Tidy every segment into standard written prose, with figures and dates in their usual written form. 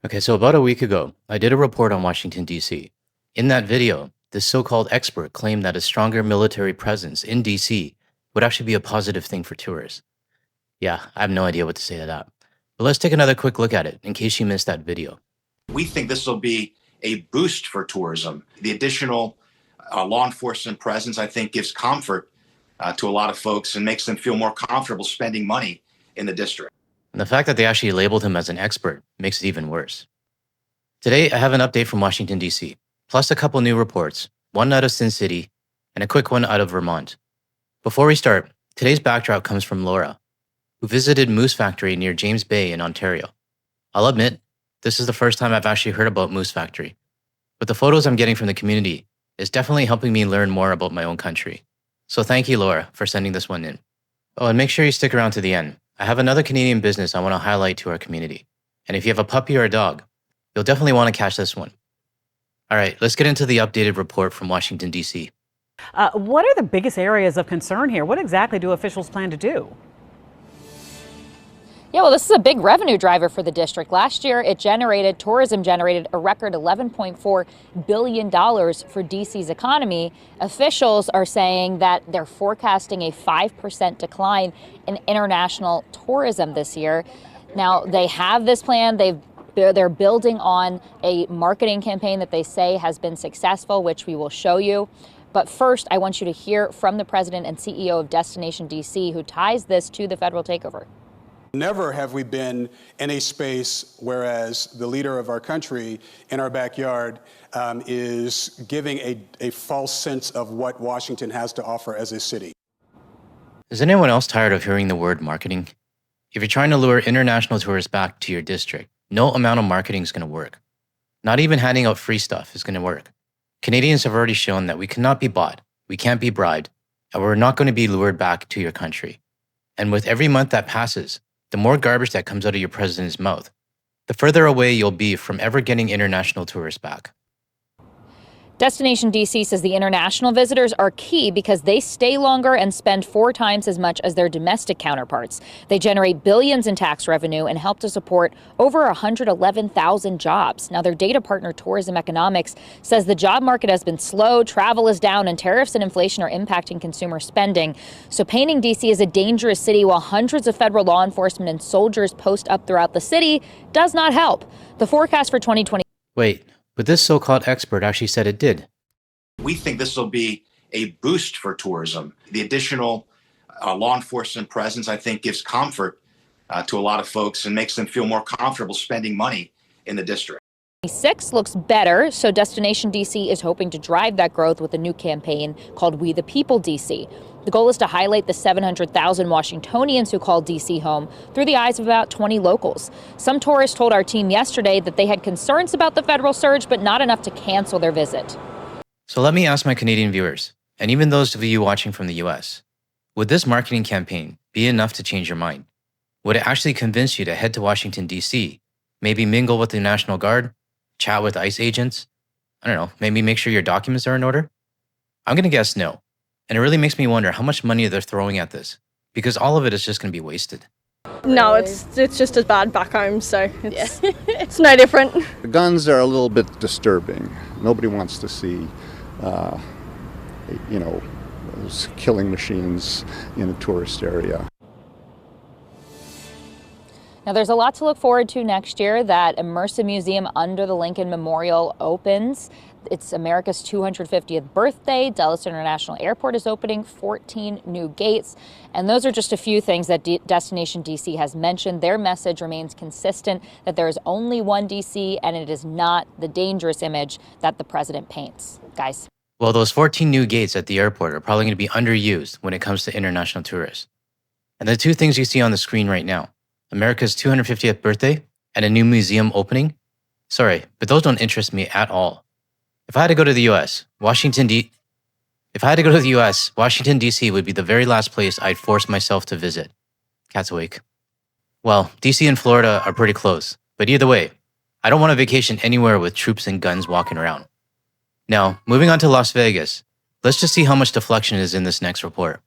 Okay, so about a week ago, I did a report on Washington, D.C. In that video, this so called expert claimed that a stronger military presence in D.C. would actually be a positive thing for tourists. Yeah, I have no idea what to say to that. But let's take another quick look at it in case you missed that video. We think this will be a boost for tourism. The additional law enforcement presence, I think, gives comfort to a lot of folks and makes them feel more comfortable spending money in the district. And the fact that they actually labeled him as an expert makes it even worse. Today, I have an update from Washington, D.C., plus a couple new reports, one out of Sin City and a quick one out of Vermont. Before we start, today's backdrop comes from Laura, who visited Moose Factory near James Bay in Ontario. I'll admit, this is the first time I've actually heard about Moose Factory, but the photos I'm getting from the community is definitely helping me learn more about my own country. So thank you, Laura, for sending this one in. Oh, and make sure you stick around to the end. I have another Canadian business I want to highlight to our community. And if you have a puppy or a dog, you'll definitely want to catch this one. All right, let's get into the updated report from Washington, D.C. What are the biggest areas of concern here? What exactly do officials plan to do? Yeah, well, this is a big revenue driver for the district. Last year, tourism generated a record $11.4 billion for DC's economy. Officials are saying that they're forecasting a 5% decline in international tourism this year. Now, they have this plan. They're building on a marketing campaign that they say has been successful, which we will show you. But first, I want you to hear from the president and CEO of Destination DC, who ties this to the federal takeover. Never have we been in a space whereas the leader of our country in our backyard is giving a false sense of what Washington has to offer as a city. Is anyone else tired of hearing the word marketing? If you're trying to lure international tourists back to your district, no amount of marketing is going to work. Not even handing out free stuff is going to work. Canadians have already shown that we cannot be bought, we can't be bribed, and we're not going to be lured back to your country. And with every month that passes, the more garbage that comes out of your president's mouth, the further away you'll be from ever getting international tourists back. Destination DC says the international visitors are key because they stay longer and spend 4 times as much as their domestic counterparts. They generate billions in tax revenue and help to support over 111,000 jobs. Now, their data partner, Tourism Economics, says the job market has been slow, travel is down, and tariffs and inflation are impacting consumer spending. So painting DC as a dangerous city while hundreds of federal law enforcement and soldiers post up throughout the city does not help. The forecast for 2020. Wait. But this so-called expert actually said it did. We think this will be a boost for tourism. The additional law enforcement presence, I think, gives comfort to a lot of folks and makes them feel more comfortable spending money in the district. 2026 looks better, so Destination DC is hoping to drive that growth with a new campaign called We the People DC. The goal is to highlight the 700,000 Washingtonians who call DC home through the eyes of about 20 locals. Some tourists told our team yesterday that they had concerns about the federal surge, but not enough to cancel their visit. So let me ask my Canadian viewers, and even those of you watching from the US, would this marketing campaign be enough to change your mind? Would it actually convince you to head to Washington, D.C., maybe mingle with the National Guard, chat with ICE agents? I don't know, maybe make sure your documents are in order? I'm going to guess no. And it really makes me wonder how much money they're throwing at this, because all of it is just going to be wasted. No, it's just as bad back home, so it's no different. The guns are a little bit disturbing. Nobody wants to see, those killing machines in a tourist area. Now, there's a lot to look forward to next year. That immersive museum under the Lincoln Memorial opens. It's America's 250th birthday. Dulles International Airport is opening 14 new gates. And those are just a few things that Destination DC has mentioned. Their message remains consistent that there is only one DC, and it is not the dangerous image that the president paints. Guys. Well, those 14 new gates at the airport are probably going to be underused when it comes to international tourists. And the two things you see on the screen right now, America's 250th birthday and a new museum opening, sorry, but those don't interest me at all. If I had to go to the US, Washington, D.C. would be the very last place I'd force myself to visit. Cat's awake. Well, DC and Florida are pretty close, but either way, I don't want to vacation anywhere with troops and guns walking around. Now, moving on to Las Vegas, let's just see how much deflection is in this next report.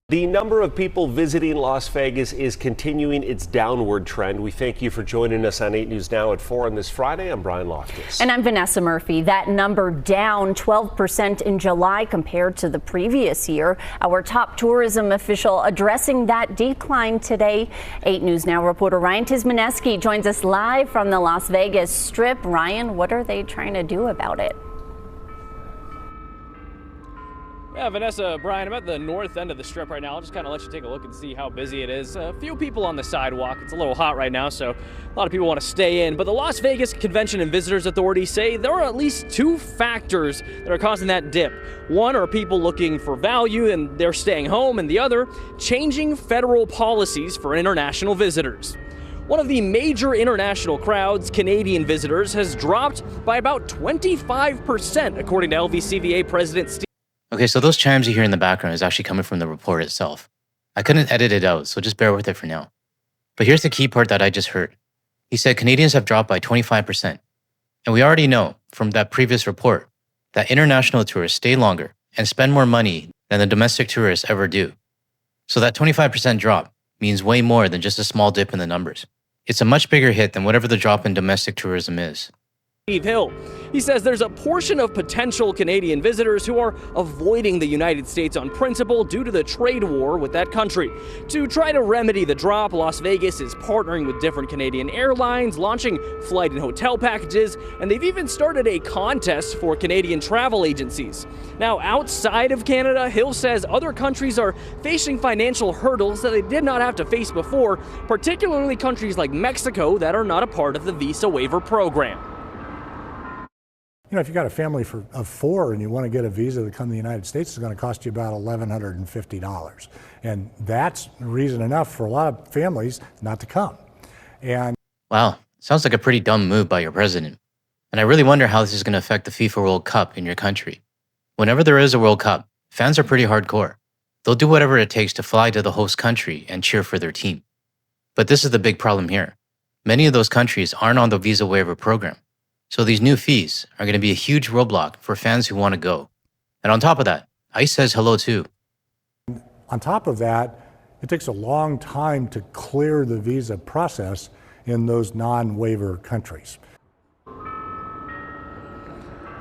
The number of people visiting Las Vegas is continuing its downward trend. We thank you for joining us on 8 News Now at 4 on this Friday. I'm Brian Loftus. And I'm Vanessa Murphy. That number down 12% in July compared to the previous year. Our top tourism official addressing that decline today. 8 News Now reporter Ryan Tizmaneski joins us live from the Las Vegas Strip. Ryan, what are they trying to do about it? Yeah, Vanessa, Brian, I'm at the north end of the Strip right now. I'll just kind of let you take a look and see how busy it is. A few people on the sidewalk. It's a little hot right now, so a lot of people want to stay in. But the Las Vegas Convention and Visitors Authority say there are at least two factors that are causing that dip. One are people looking for value and they're staying home, and the other, changing federal policies for international visitors. One of the major international crowds, Canadian visitors, has dropped by about 25%, according to LVCVA President Steve. Okay, so those chimes you hear in the background is actually coming from the report itself. I couldn't edit it out, so just bear with it for now. But here's the key part that I just heard. He said Canadians have dropped by 25%. And we already know from that previous report that international tourists stay longer and spend more money than the domestic tourists ever do. So that 25% drop means way more than just a small dip in the numbers. It's a much bigger hit than whatever the drop in domestic tourism is. Steve Hill. He says there's a portion of potential Canadian visitors who are avoiding the United States on principle due to the trade war with that country. To try to remedy the drop, Las Vegas is partnering with different Canadian airlines, launching flight and hotel packages, and they've even started a contest for Canadian travel agencies. Now, outside of Canada, Hill says other countries are facing financial hurdles that they did not have to face before, particularly countries like Mexico that are not a part of the visa waiver program. You know, if you got a family of four and you want to get a visa to come to the United States, it's going to cost you about $1,150. And that's reason enough for a lot of families not to come. And wow, sounds like a pretty dumb move by your president. And I really wonder how this is going to affect the FIFA World Cup in your country. Whenever there is a World Cup, fans are pretty hardcore. They'll do whatever it takes to fly to the host country and cheer for their team. But this is the big problem here. Many of those countries aren't on the visa waiver program. So these new fees are going to be a huge roadblock for fans who want to go. And on top of that, ICE says hello too. On top of that, it takes a long time to clear the visa process in those non-waiver countries.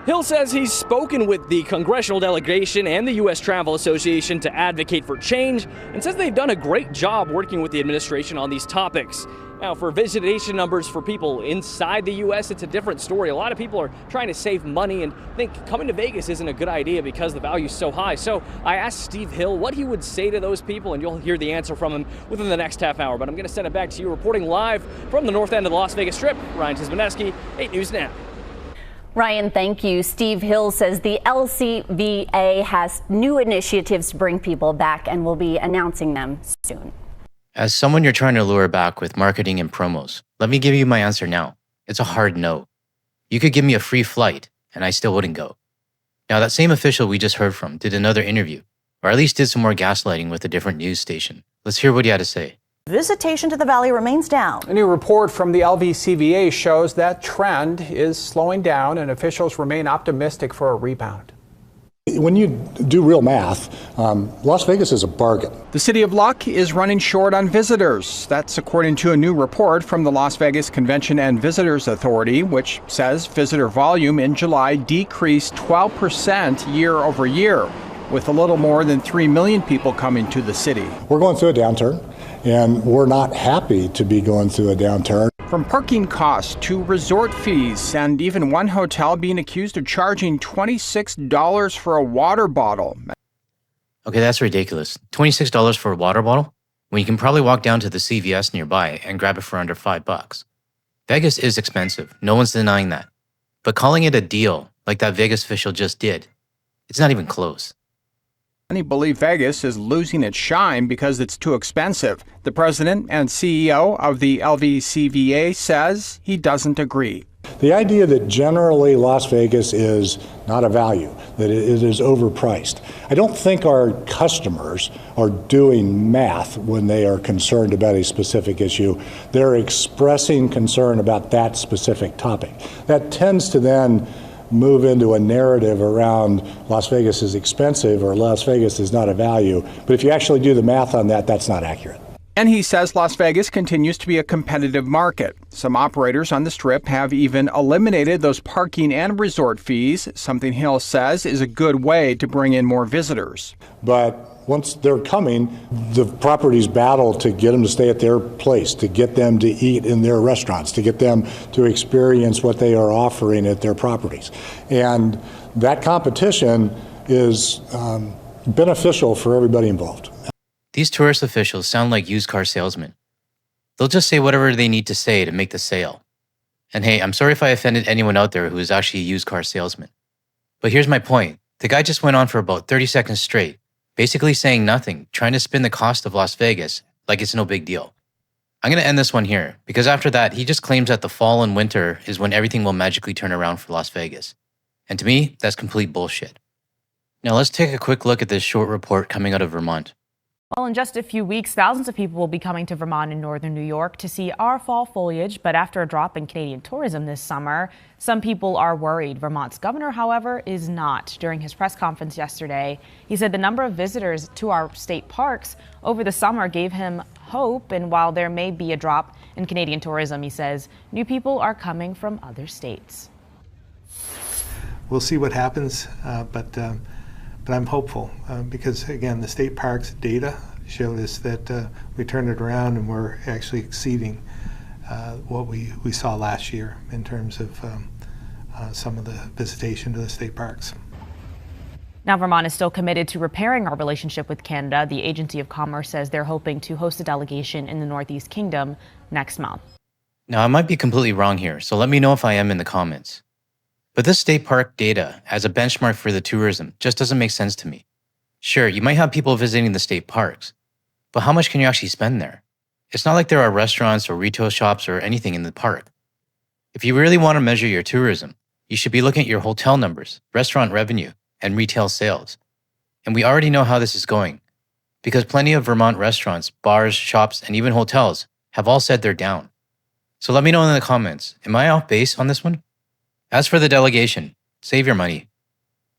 Hill says he's spoken with the congressional delegation and the U.S. Travel Association to advocate for change, and says they've done a great job working with the administration on these topics. Now, for visitation numbers for people inside the U.S., it's a different story. A lot of people are trying to save money and think coming to Vegas isn't a good idea because the value is so high. So I asked Steve Hill what he would say to those people, and you'll hear the answer from him within the next half hour. But I'm going to send it back to you, reporting live from the north end of the Las Vegas Strip. Ryan Tizmaneski, 8 News Now. Ryan, thank you. Steve Hill says the LCVA has new initiatives to bring people back and will be announcing them soon. As someone you're trying to lure back with marketing and promos, let me give you my answer now. It's a hard no. You could give me a free flight, and I still wouldn't go. Now, that same official we just heard from did another interview, or at least did some more gaslighting with a different news station. Let's hear what he had to say. Visitation to the valley remains down. A new report from the LVCVA shows that trend is slowing down, and officials remain optimistic for a rebound. When you do real math, Las Vegas is a bargain. The City of Luck is running short on visitors. That's according to a new report from the Las Vegas Convention and Visitors Authority, which says visitor volume in July decreased 12% year over year, with a little more than 3 million people coming to the city. We're going through a downturn, and we're not happy to be going through a downturn. From parking costs to resort fees, and even one hotel being accused of charging $26 for a water bottle. Okay, that's ridiculous. $26 for a water bottle? When you can probably walk down to the CVS nearby and grab it for under $5. Vegas is expensive. No one's denying that. But calling it a deal, like that Vegas official just did, it's not even close. Many believe Vegas is losing its shine because it's too expensive. The president and CEO of the LVCVA says he doesn't agree. The idea that generally Las Vegas is not a value, that it is overpriced. I don't think our customers are doing math when they are concerned about a specific issue. They're expressing concern about that specific topic. That tends to then move into a narrative around Las Vegas is expensive or Las Vegas is not a value. But if you actually do the math on that, that's not accurate. And he says Las Vegas continues to be a competitive market. Some operators on the Strip have even eliminated those parking and resort fees, something Hill says is a good way to bring in more visitors. But once they're coming, the properties battle to get them to stay at their place, to get them to eat in their restaurants, to get them to experience what they are offering at their properties. And that competition is beneficial for everybody involved. These tourist officials sound like used car salesmen. They'll just say whatever they need to say to make the sale. And hey, I'm sorry if I offended anyone out there who is actually a used car salesman. But here's my point. The guy just went on for about 30 seconds straight, basically saying nothing, trying to spin the cost of Las Vegas like it's no big deal. I'm going to end this one here, because after that, he just claims that the fall and winter is when everything will magically turn around for Las Vegas. And to me, that's complete bullshit. Now let's take a quick look at this short report coming out of Vermont. Well, in just a few weeks, thousands of people will be coming to Vermont and northern New York to see our fall foliage. But after a drop in Canadian tourism this summer, some people are worried. Vermont's governor, however, is not. During his press conference yesterday, he said the number of visitors to our state parks over the summer gave him hope. And while there may be a drop in Canadian tourism, he says new people are coming from other states. We'll see what happens, but I'm hopeful because, again, the state parks data showed us that we turned it around and we're actually exceeding what we saw last year in terms of some of the visitation to the state parks. Now, Vermont is still committed to repairing our relationship with Canada. The Agency of Commerce says they're hoping to host a delegation in the Northeast Kingdom next month. Now, I might be completely wrong here, so let me know if I am in the comments. But this state park data as a benchmark for the tourism just doesn't make sense to me. Sure, you might have people visiting the state parks, but how much can you actually spend there? It's not like there are restaurants or retail shops or anything in the park. If you really want to measure your tourism, you should be looking at your hotel numbers, restaurant revenue, and retail sales. And we already know how this is going, because plenty of Vermont restaurants, bars, shops, and even hotels have all said they're down. So let me know in the comments, am I off base on this one? As for the delegation, save your money.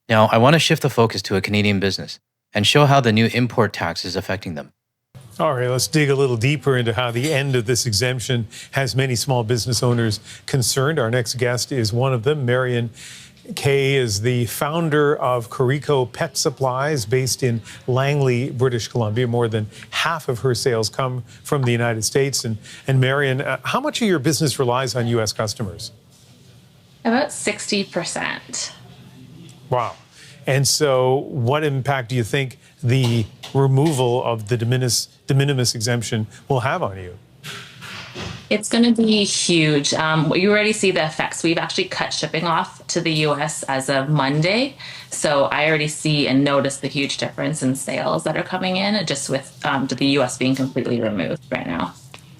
Now, I want to shift the focus to a Canadian business and show how the new import tax is affecting them. All right, let's dig a little deeper into how the end of this exemption has many small business owners concerned. Our next guest is one of them. Marion Kay is the founder of Carico Pet Supplies based in Langley, British Columbia. More than half of her sales come from the United States. And Marion, how much of your business relies on U.S. customers? About 60%. Wow. And so what impact do you think the removal of the de minimis exemption will have on you? It's going to be huge. You already see the effects. We've actually cut shipping off to the U.S. as of Monday. So I already see and notice the huge difference in sales that are coming in just with the U.S. being completely removed right now.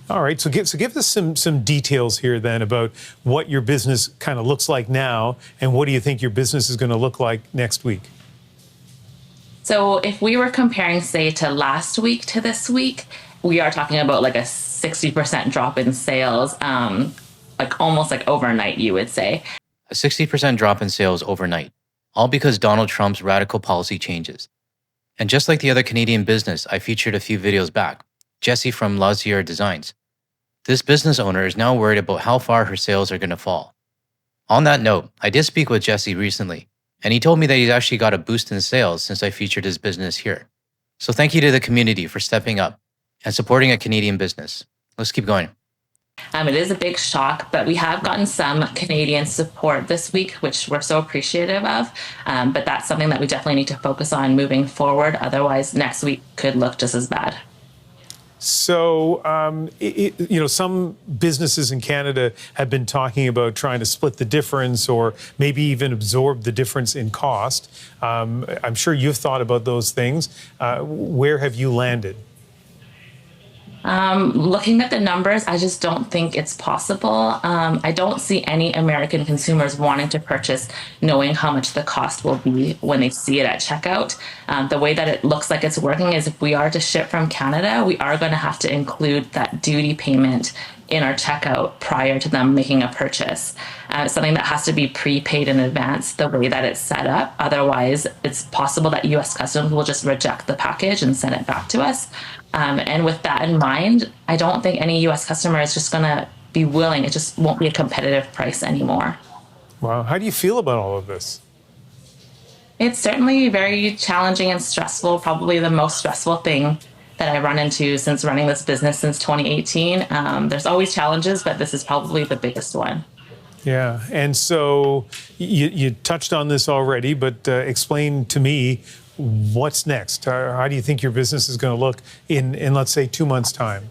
All right, so give us some details here then about what your business kind of looks like now, and what do you think your business is going to look like next week? So if we were comparing, say, to last week to this week, we are talking about like a 60% drop in sales, like almost like overnight, you would say. A 60% drop in sales overnight, all because Donald Trump's radical policy changes. And just like the other Canadian business I featured a few videos back, Jessie from Lazier Designs, this business owner is now worried about how far her sales are going to fall. On that note, I did speak with Jessie recently, and he told me that he's actually got a boost in sales since I featured his business here. So thank you to the community for stepping up and supporting a Canadian business. Let's keep going. It is a big shock, but we have gotten some Canadian support this week, which we're so appreciative of. But that's something that we definitely need to focus on moving forward. Otherwise, next week could look just as bad. So, some businesses in Canada have been talking about trying to split the difference or maybe even absorb the difference in cost. I'm sure you've thought about those things. Where have you landed? Looking at the numbers, I just don't think it's possible. I don't see any American consumers wanting to purchase knowing how much the cost will be when they see it at checkout. The way that it looks like it's working is if we are to ship from Canada, we are going to have to include that duty payment in our checkout prior to them making a purchase. It's something that has to be prepaid in advance the way that it's set up. Otherwise, it's possible that U.S. Customs will just reject the package and send it back to us. And with that in mind, I don't think any U.S. customer is just going to be willing. It just won't be a competitive price anymore. Wow. How do you feel about all of this? It's certainly very challenging and stressful, probably the most stressful thing that I run into since running this business since 2018. There's always challenges, but this is probably the biggest one. Yeah, and so you touched on this already, but explain to me what's next. How do you think your business is going to look in let's say 2 months' time?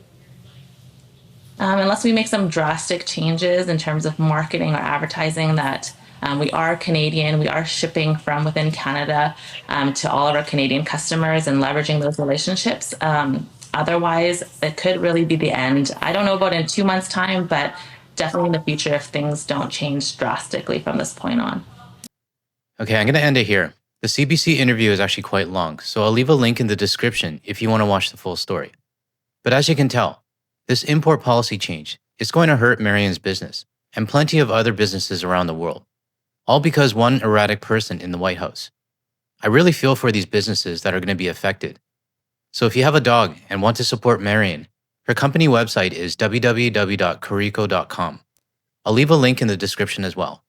Unless we make some drastic changes in terms of marketing or advertising that we are Canadian, we are shipping from within Canada to all of our Canadian customers and leveraging those relationships. Otherwise, it could really be the end. I don't know about in 2 months' time, but definitely in the future if things don't change drastically from this point on. Okay, I'm going to end it here. The CBC interview is actually quite long, so I'll leave a link in the description if you want to watch the full story. But as you can tell, this import policy change is going to hurt Marion's business and plenty of other businesses around the world, all because one erratic person in the White House. I really feel for these businesses that are going to be affected. So if you have a dog and want to support Marion, her company website is www.carico.com. I'll leave a link in the description as well.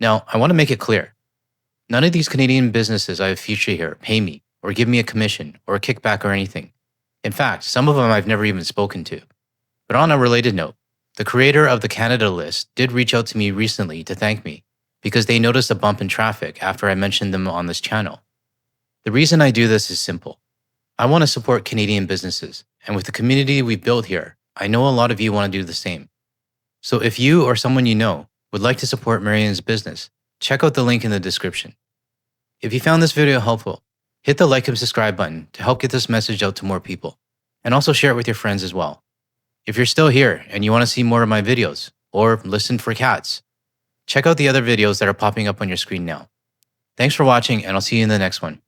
Now, I want to make it clear. None of these Canadian businesses I have featured here pay me or give me a commission or a kickback or anything. In fact, some of them I've never even spoken to. But on a related note, the creator of the Canada list did reach out to me recently to thank me because they noticed a bump in traffic after I mentioned them on this channel. The reason I do this is simple. I want to support Canadian businesses, and with the community we've built here, I know a lot of you want to do the same. So if you or someone you know would like to support Marion's business, check out the link in the description. If you found this video helpful, hit the like and subscribe button to help get this message out to more people, and also share it with your friends as well. If you're still here and you want to see more of my videos or listen for cats, check out the other videos that are popping up on your screen now. Thanks for watching, and I'll see you in the next one.